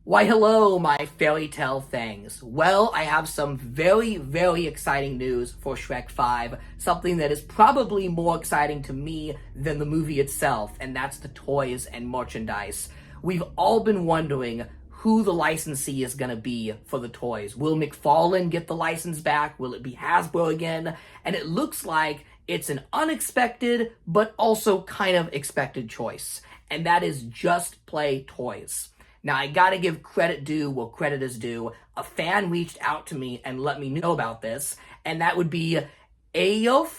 Why hello, my fairy tale things. Well, I have some very exciting news for Shrek 5, something that is probably more exciting to me than the movie itself, and that's the toys and merchandise. We've all been wondering who the licensee is going to be for the toys. Will McFarlane get the license back? Will it be Hasbro again? And it looks like it's an unexpected, but also kind of expected choice, and that is Just Play Toys. Now, I gotta give credit due where credit is due. A fan reached out to me and let me know about this, and that would be Aof.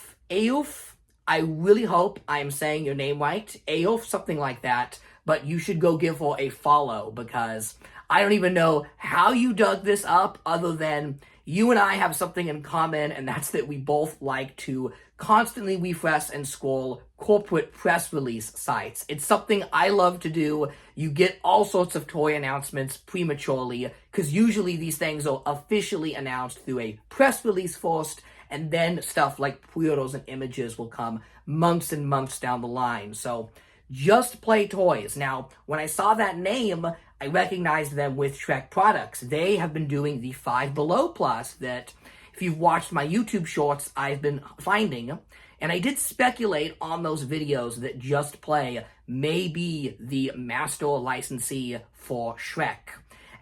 I really hope I am saying your name right. Aof, something like that. But you should go give her a follow because I don't even know how you dug this up other than you and I have something in common, and that's that we both like to constantly refresh and scroll corporate press release sites. It's something I love to do. You get all sorts of toy announcements prematurely because usually these things are officially announced through a press release first, and then stuff like pre-orders and images will come months and months down the line. So Just Play Toys. Now, when I saw that name, I recognized them with Shrek products. They have been doing the Five Below Plus that, if you've watched my YouTube shorts, I've been finding. And I did speculate on those videos that Just Play may be the master licensee for Shrek.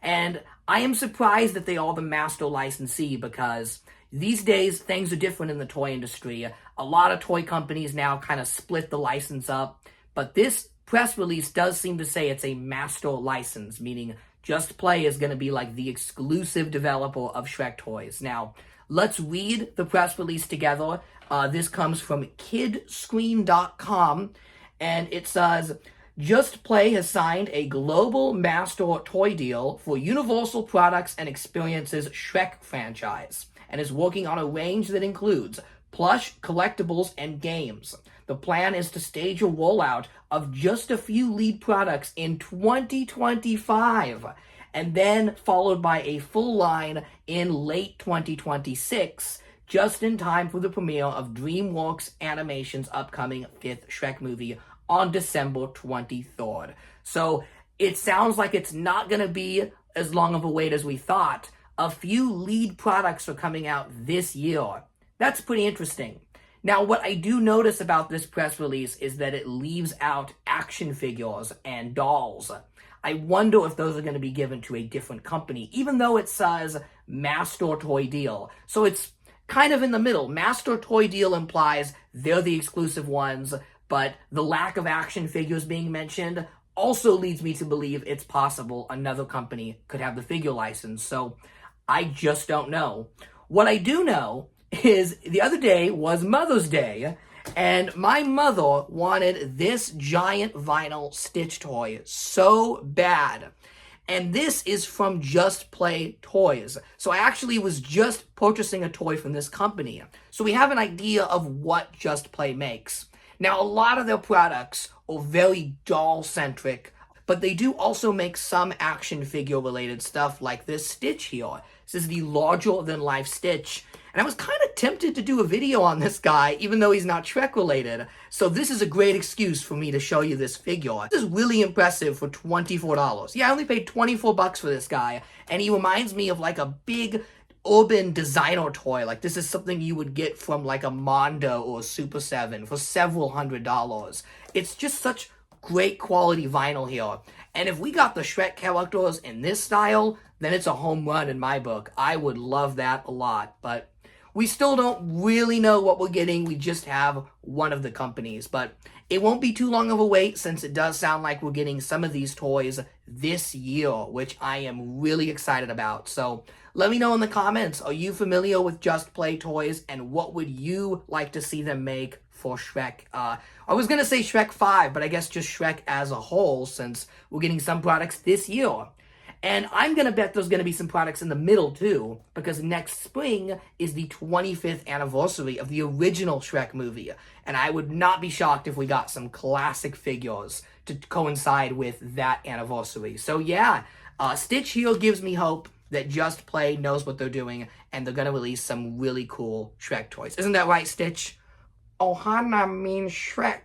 And I am surprised that they are the master licensee because these days things are different in the toy industry. A lot of toy companies now kind of split the license up. But this press release does seem to say it's a master license, meaning Just Play is going to be like the exclusive developer of Shrek Toys. Now, let's read the press release together. This comes from kidscreen.com, and it says, Just Play has signed a global master toy deal for Universal Products and Experiences Shrek franchise, and is working on a range that includes plush, collectibles, and games. The plan is to stage a rollout of just a few lead products in 2025, and then followed by a full line in late 2026, just in time for the premiere of DreamWorks Animation's upcoming 5th Shrek movie on December 23rd. So it sounds like it's not going to be as long of a wait as we thought. A few lead products are coming out this year. That's pretty interesting. Now, what I do notice about this press release is that it leaves out action figures and dolls. I wonder if those are going to be given to a different company, even though it says Master Toy Deal. So it's kind of in the middle. Master Toy Deal implies they're the exclusive ones, but the lack of action figures being mentioned also leads me to believe it's possible another company could have the figure license. So I just don't know. What I do know is the other day was Mother's Day, and my mother wanted this giant vinyl Stitch toy so bad. And this is from Just Play Toys. So I actually was just purchasing a toy from this company. So we have an idea of what Just Play makes. Now, a lot of their products are very doll-centric, but they do also make some action figure-related stuff like this Stitch here. This is the larger-than-life Stitch. And I was kind of tempted to do a video on this guy, even though he's not Shrek-related. So this is a great excuse for me to show you this figure. This is really impressive for $24. Yeah, I only paid 24 bucks for this guy, and he reminds me of like a big urban designer toy. Like this is something you would get from like a Mondo or a Super 7 for several $100s. It's just such great quality vinyl here. And if we got the Shrek characters in this style, then it's a home run in my book. I would love that a lot, but we still don't really know what we're getting. We just have one of the companies, but it won't be too long of a wait since it does sound like we're getting some of these toys this year, which I am really excited about. So let me know in the comments, are you familiar with Just Play Toys, and what would you like to see them make for Shrek? I was going to say Shrek 5, but I guess just Shrek as a whole, since we're getting some products this year. And I'm going to bet there's going to be some products in the middle, too, because next spring is the 25th anniversary of the original Shrek movie. And I would not be shocked if we got some classic figures to coincide with that anniversary. So, yeah, Stitch here gives me hope that Just Play knows what they're doing, and they're going to release some really cool Shrek toys. Isn't that right, Stitch? Ohana means Shrek.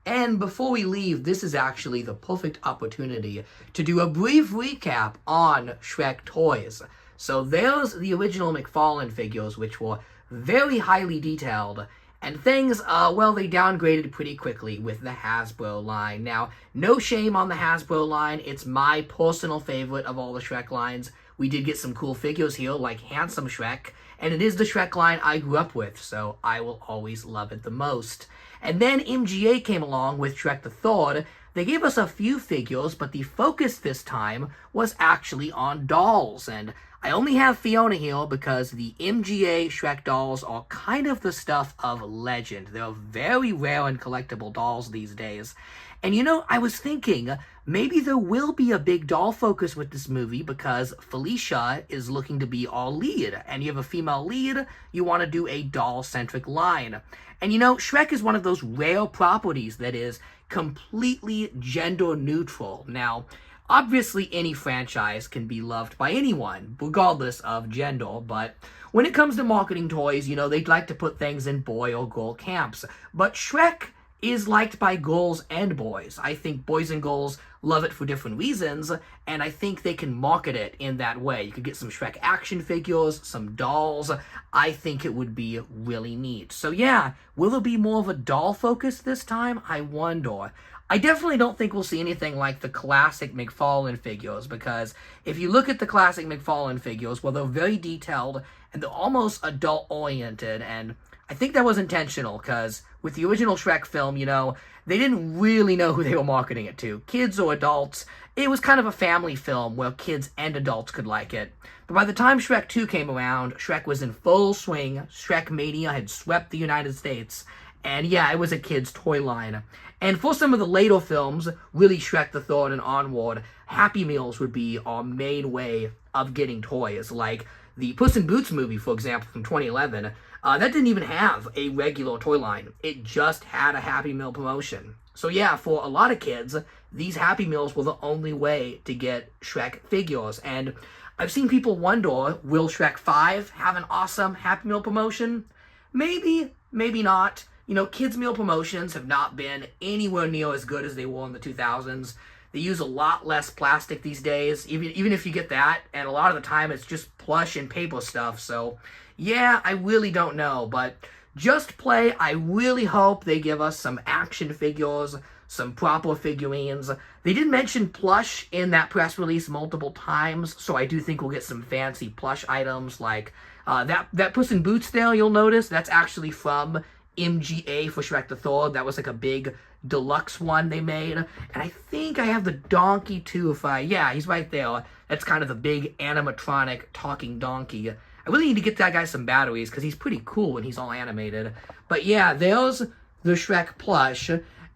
And before we leave, this is actually the perfect opportunity to do a brief recap on Shrek Toys. So there's the original McFarlane figures, which were very highly detailed, and things, well, they downgraded pretty quickly with the Hasbro line. Now, no shame on the Hasbro line. It's my personal favorite of all the Shrek lines. We did get some cool figures here, like Handsome Shrek, and it is the Shrek line I grew up with, so I will always love it the most. And then MGA came along with Shrek the Third. They gave us a few figures, but the focus this time was actually on dolls. And I only have Fiona here because the MGA Shrek dolls are kind of the stuff of legend. They're very rare and collectible dolls these days. And you know, I was thinking, maybe there will be a big doll focus with this movie because Felicia is looking to be our lead. And you have a female lead, you want to do a doll-centric line. And you know, Shrek is one of those rare properties that is completely gender neutral. Now, obviously any franchise can be loved by anyone, regardless of gender, but when it comes to marketing toys, you know, they'd like to put things in boy or girl camps. But Shrek is liked by girls and boys. I think boys and girls love it for different reasons, and I think they can market it in that way. You could get some Shrek action figures, some dolls. I think it would be really neat. So yeah, will there be more of a doll focus this time? I wonder. I definitely don't think we'll see anything like the classic McFarlane figures, because if you look at the classic McFarlane figures, well, they're very detailed, and they're almost adult-oriented, and I think that was intentional, because with the original Shrek film, you know, they didn't really know who they were marketing it to, kids or adults. It was kind of a family film where kids and adults could like it. But by the time Shrek 2 came around, Shrek was in full swing, Shrek Mania had swept the United States, and yeah, it was a kid's toy line. And for some of the later films, really Shrek the Third and onward, Happy Meals would be our main way of getting toys. Like the Puss in Boots movie, for example, from 2011, that didn't even have a regular toy line. It just had a Happy Meal promotion. So yeah, for a lot of kids, these Happy Meals were the only way to get Shrek figures. And I've seen people wonder, will Shrek 5 have an awesome Happy Meal promotion? Maybe, maybe not. You know, kids' meal promotions have not been anywhere near as good as they were in the 2000s. They use a lot less plastic these days, even if you get that, and a lot of the time it's just plush and paper stuff. So, yeah, I really don't know, but Just Play, I really hope they give us some action figures, some proper figurines. They did mention plush in that press release multiple times, so I do think we'll get some fancy plush items, like that Puss in Boots there, you'll notice, that's actually from MGA for Shrek the Third. That was like a big deluxe one they made. And I think I have the donkey too, yeah, he's right there. That's kind of the big animatronic talking donkey. I really need to get that guy some batteries because he's pretty cool when he's all animated. But yeah, there's the Shrek plush.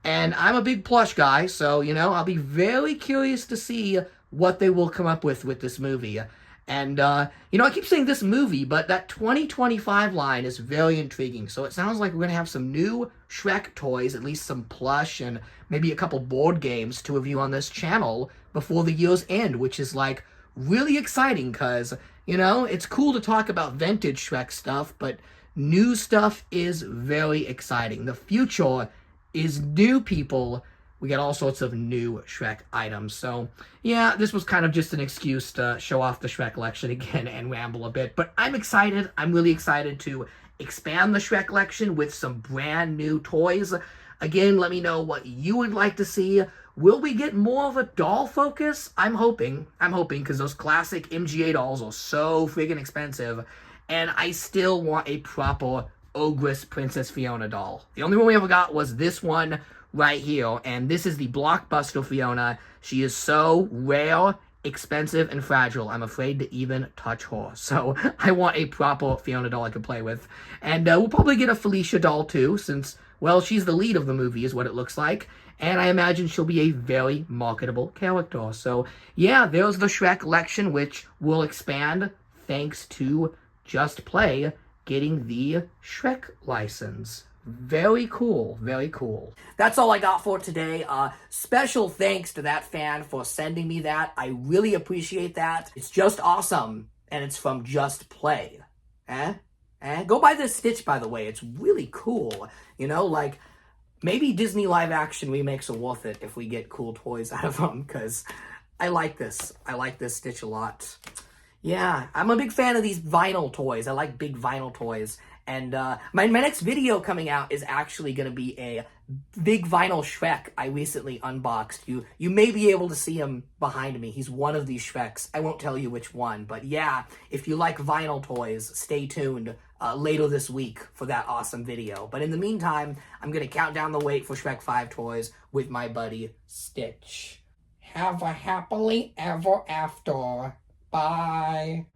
And I'm a big plush guy, so, you know, I'll be very curious to see what they will come up with this movie. And, you know, I keep saying this movie, but that 2025 line is very intriguing. So it sounds like we're going to have some new Shrek toys, at least some plush, and maybe a couple board games to review on this channel before the year's end, which is, like, really exciting because, you know, it's cool to talk about vintage Shrek stuff, but new stuff is very exciting. The future is new, people. We get all sorts of new Shrek items. So, yeah, this was kind of just an excuse to show off the Shrek collection again and ramble a bit. But I'm excited. I'm really excited to expand the Shrek collection with some brand new toys. Again, let me know what you would like to see. Will we get more of a doll focus? I'm hoping, because those classic MGA dolls are so friggin' expensive. And I still want a proper Ogress Princess Fiona doll. The only one we ever got was this one right here, and this is the blockbuster Fiona. She is so rare, expensive, and fragile, I'm afraid to even touch her. So I want a proper Fiona doll I can play with. And we'll probably get a Felicia doll too, since, well, she's the lead of the movie is what it looks like. And I imagine she'll be a very marketable character. So yeah, there's the Shrek collection, which will expand thanks to Just Play getting the Shrek license. Very cool, very cool. That's all I got for today. Special thanks to that fan for sending me that. I really appreciate that. It's just awesome, and it's from Just Play. Go buy this Stitch, by the way. It's really cool. You know, like, Maybe Disney live action remakes are worth it if we get cool toys out of them, because I like this. I like this Stitch a lot. Yeah, I'm a big fan of these vinyl toys. I like big vinyl toys. And my next video coming out is actually going to be a big vinyl Shrek I recently unboxed. You may be able to see him behind me. He's one of these Shreks. I won't tell you which one. But yeah, if you like vinyl toys, stay tuned later this week for that awesome video. But in the meantime, I'm going to count down the wait for Shrek 5 toys with my buddy Stitch. Have a happily ever after. Bye.